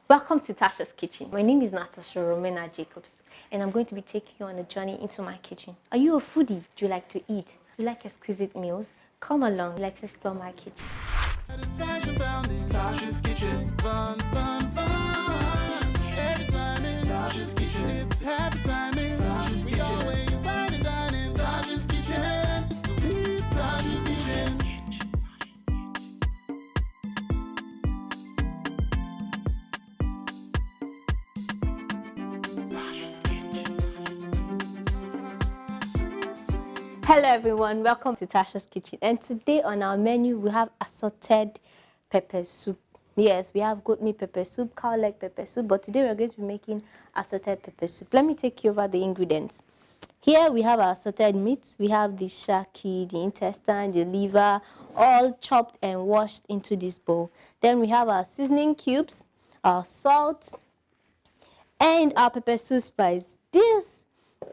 Welcome to Tasha's Kitchen. My name is Natasha Jacobs, and I'm going to be taking you on a journey into my kitchen. Are you a foodie? Do you like to eat? Do you like exquisite meals? Come along, let's explore my kitchen. Tasha's Kitchen, fun, fun, fun. Every time in Tasha's Kitchen, it's happy time in Tasha's Kitchen. We always wine and dine in Tasha's Kitchen. Sweet Tasha's Kitchen. Hello everyone, welcome to Tasha's Kitchen. And today on our menu we have assorted pepper soup. Yes, we have goat meat pepper soup, cow leg pepper soup, but today we're going to be making assorted pepper soup. Let me take you over the ingredients. Here we have our assorted meats. We have the shaki, the intestine, the liver, all chopped and washed into this bowl. Then we have our seasoning cubes, our salt, and our pepper soup spice. This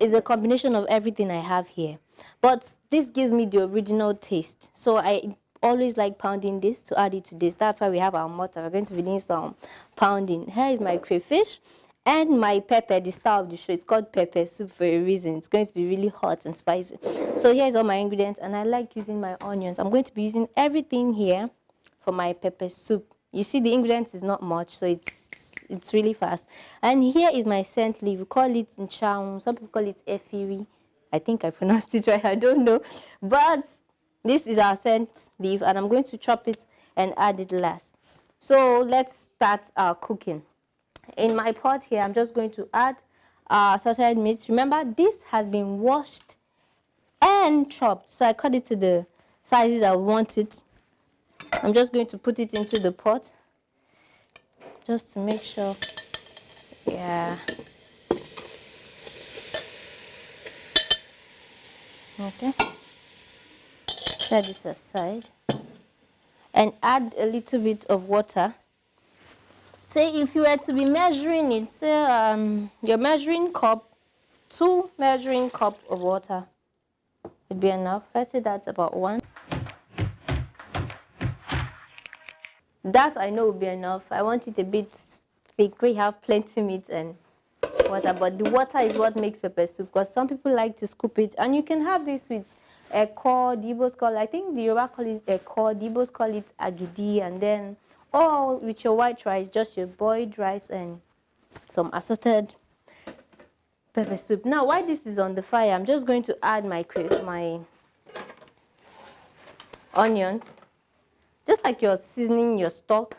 is a combination of everything I have here, but this gives me the original taste. So I always like pounding this to add it to this. That's why we have our mortar. We're going to be doing some pounding. Here is my crayfish and my pepper, the star of the show. It's called pepper soup for a reason. It's going to be really hot and spicy. So here's all my ingredients, and I like using my onions. I'm going to be using everything here for my pepper soup. You see the ingredients is not much, so it's really fast. And here is my scent leaf. We call it nchang. Some people call it efiri. I think I pronounced it right. I don't know. But this is our scent leaf, and I'm going to chop it and add it last. So let's start our cooking. In my pot here, I'm just going to add sauteed meat. Remember, this has been washed and chopped. So I cut it to the sizes I want it. I'm just going to put it into the pot just to make sure. Yeah. Okay. Set this aside and add a little bit of water. Say if you were to be measuring it, say your measuring cup, 2 measuring cup of water would be enough. Let's say that's about 1. That I know will be enough. I want it a bit thick. We have plenty meat and water, but the water is what makes pepper soup, because some people like to scoop it, and you can have this with eko, the Igbos call, I think the Yoruba call it eko, the Igbos call it agidi, and then with your white rice, just your boiled rice and some assorted pepper soup. Now, while this is on the fire, I'm just going to add my onions. Just like you're seasoning your stock,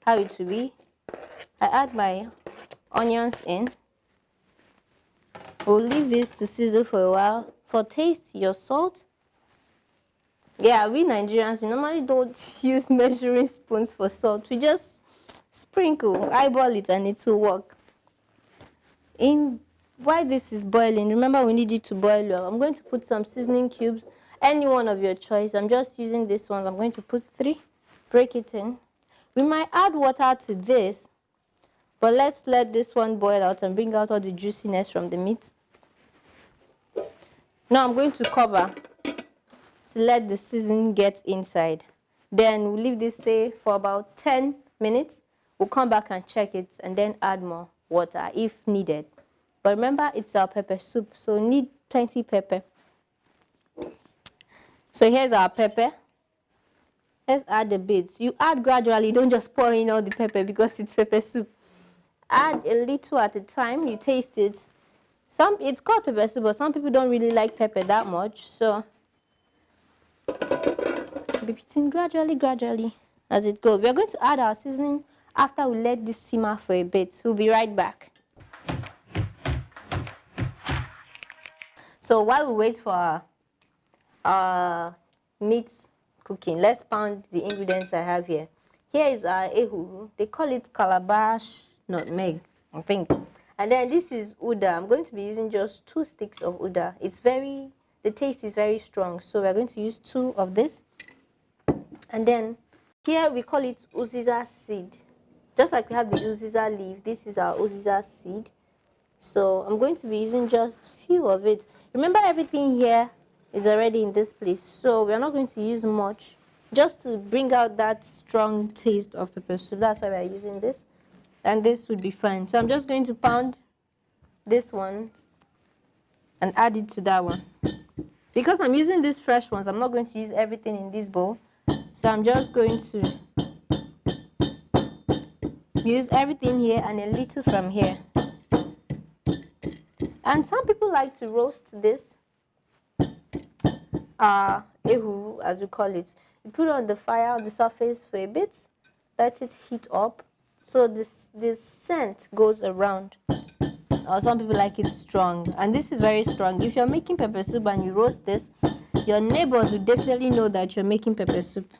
how it will be. I add my onions in. We'll leave this to sizzle for a while. For taste, your salt. Yeah, we Nigerians, we normally don't use measuring spoons for salt. We just sprinkle, eyeball it, and it will work. While this is boiling, remember we need it to boil well. I'm going to put some seasoning cubes, any one of your choice. I'm just using this one. I'm going to put 3. Break it in. We might add water to this, but let's let this one boil out and bring out all the juiciness from the meat. Now I'm going to cover to let the seasoning get inside. Then we'll leave this, say, for about 10 minutes. We'll come back and check it and then add more water if needed. But remember, it's our pepper soup, so need plenty pepper. So here's our pepper. Let's add a bit. You add gradually, don't just pour in all the pepper because it's pepper soup. Add a little at a time. You taste it. It's called pepper soup, but some people don't really like pepper that much. So be putting gradually as it goes. We're going to add our seasoning after we let this simmer for a bit. We'll be right back. So while we wait for our meat cooking, let's pound the ingredients I have here. Here is our ehuru. They call it calabash nutmeg, I think. And then this is uda. I'm going to be using just 2 sticks of uda. The taste is very strong, so we're going to use 2 of this. And then here we call it uziza seed. Just like we have the uziza leaf, this is our uziza seed. So I'm going to be using just a few of it. Remember, everything here is already in this place, so we're not going to use much, just to bring out that strong taste of pepper soup. That's why we're using this. and this would be fine. So I'm just going to pound this one and add it to that one. Because I'm using these fresh ones, I'm not going to use everything in this bowl. So I'm just going to use everything here and a little from here. And some people like to roast this ehuru, as we call it. You put it on the fire on the surface for a bit, let it heat up, so this scent goes around. Or some people like it strong, and this is very strong. If you're making pepper soup and you roast this, your neighbors will definitely know that you're making pepper soup.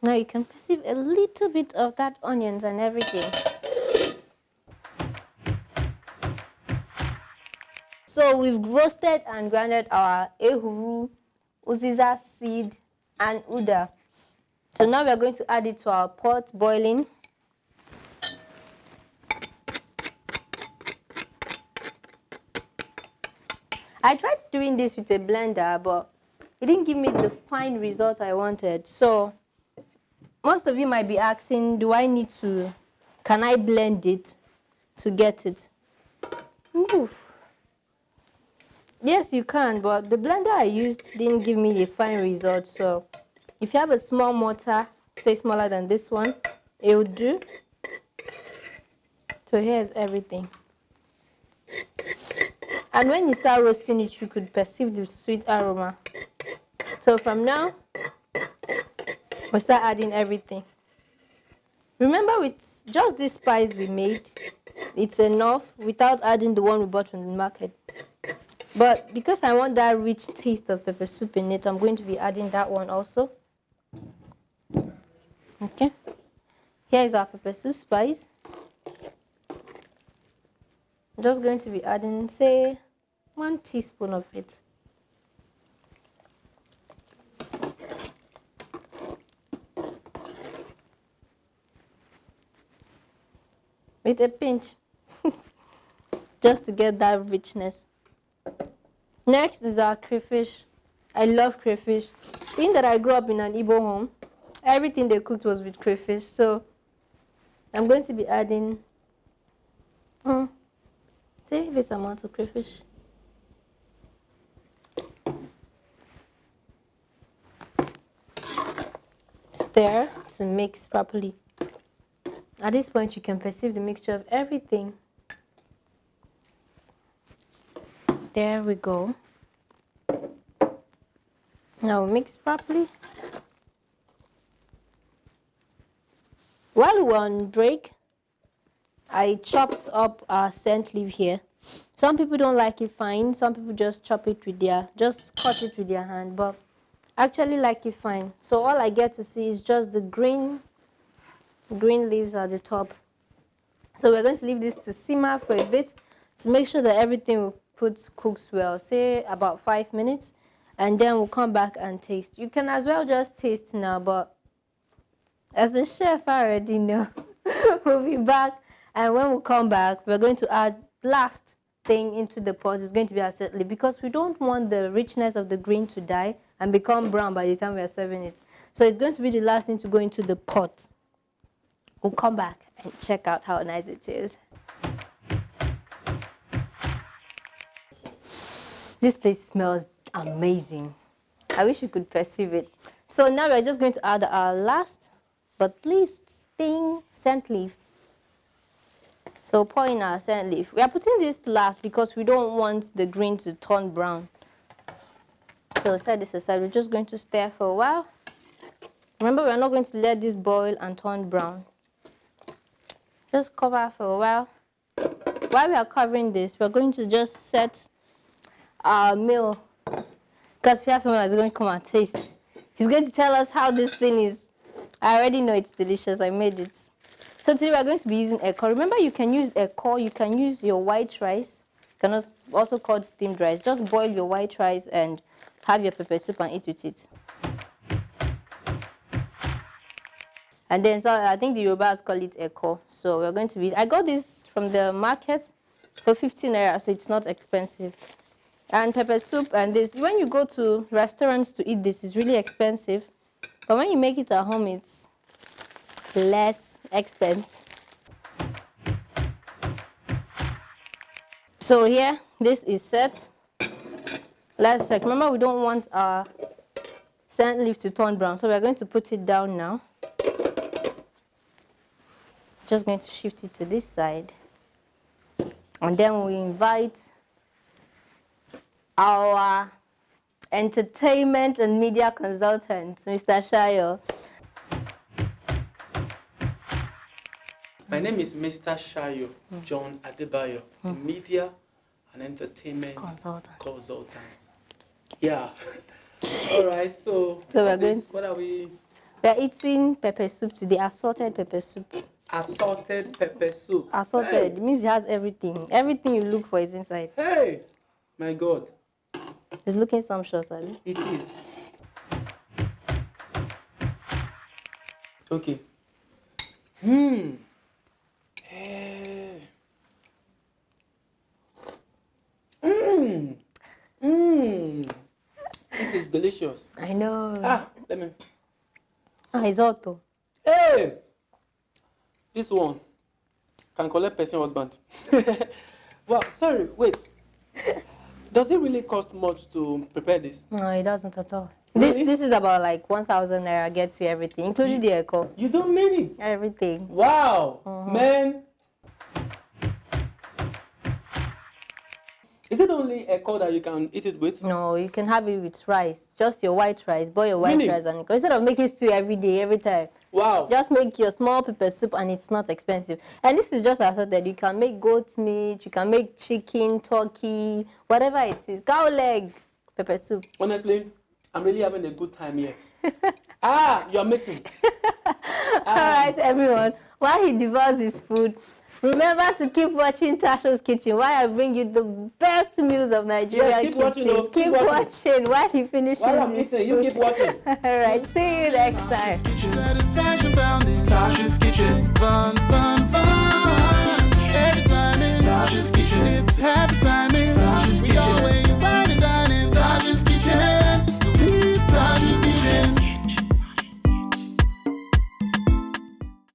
Now you can perceive a little bit of that onions and everything. So we've roasted and grounded our ehuru, uziza seed, and uda. So now we're going to add it to our pot boiling. I tried doing this with a blender, but it didn't give me the fine result I wanted. So most of you might be asking, can I blend it to get it? Oof. Yes, you can, but the blender I used didn't give me a fine result. So if you have a small mortar, say smaller than this one, it will do. So here's everything. And when you start roasting it, you could perceive the sweet aroma. So from now, we'll start adding everything. Remember, with just this spice we made, it's enough without adding the one we bought from the market. But because I want that rich taste of pepper soup in it, I'm going to be adding that one also. Okay. Here is our pepper soup spice. I'm just going to be adding, say, 1 teaspoon of it. With a pinch, just to get that richness. Next is our crayfish. I love crayfish. Being that I grew up in an Igbo home, everything they cooked was with crayfish. So I'm going to be adding, say, this amount of crayfish. Stir to mix properly. At this point, you can perceive the mixture of everything. There we go. Now mix properly. While we're on break, I chopped up our scent leaf here. Some people don't like it fine. Some people just cut it with their hand. But I actually like it fine. So all I get to see is just the green leaves at the top. So we're going to leave this to simmer for a bit to make sure that everything cooks well, say about 5 minutes, and then we'll come back and taste. You can as well just taste now, but as the chef I already know, we'll be back, and when we come back, we're going to add last thing into the pot. It's going to be Assorted, because we don't want the richness of the green to die and become brown by the time we're serving it. So it's going to be the last thing to go into the pot. We'll come back and check out how nice it is. This place smells amazing. I wish you could perceive it. So now we're just going to add our last but least thing, scent leaf. So pour in our scent leaf. We are putting this last because we don't want the green to turn brown. So set this aside. We're just going to stir for a while. Remember, we're not going to let this boil and turn brown. Just cover for a while. While we are covering this, we're going to just set our meal, because we have someone that's going to come and taste. He's going to tell us how this thing is. I already know it's delicious. I made it. So today we're going to be using eko. Remember, you can use eko. You can use your white rice. You can also called steamed rice. Just boil your white rice and have your pepper soup and eat with it. And then, so I think the Yorubas call it eko. So we're going to be, I got this from the market for 15 naira, so it's not expensive. And pepper soup and this, when you go to restaurants to eat this, it's really expensive. But when you make it at home, it's less expensive. So here, this is set. Let's check. Remember, we don't want our scent leaf to turn brown, so we're going to put it down now. Just going to shift it to this side. And then we invite our entertainment and media consultant, Mr. Shayo. My name is Mr. Shayo John Adebayo, a media and entertainment consultant. Yeah. All right. So we're going. What are we? We're eating pepper soup today. Assorted pepper soup. Assorted pepper soup. Assorted means it has everything. Everything you look for is inside. Hey, my God. It's looking sumptuous, Abby. It is. Okay. Hey. This is delicious. I know. Let me. It's auto. Hey! This one can collect person husband. Well, sorry, wait. Does it really cost much to prepare this? No, it doesn't at all. Really? This is about like 1,000 naira, gets you everything, including the echo. You don't mean it? Everything. Wow, man. Is it only a call that you can eat it with? No, you can have it with rice. Just your white rice. Boil your white Really? rice and instead of making stew every day, every time. Wow. Just make your small pepper soup and it's not expensive. And this is just assorted. You can make goat meat, you can make chicken, turkey, whatever it is. Cow leg, pepper soup. Honestly, I'm really having a good time here. You're missing. All right, everyone. While he devours his food, remember to keep watching Tasha's Kitchen while I bring you the best meals of Nigerian keep watching, kitchens. Keep watching while he finishes While I'm his eating, you food. keep watching. All right, see you next time. Satisfaction found in Tasha's Kitchen. Fun, fun,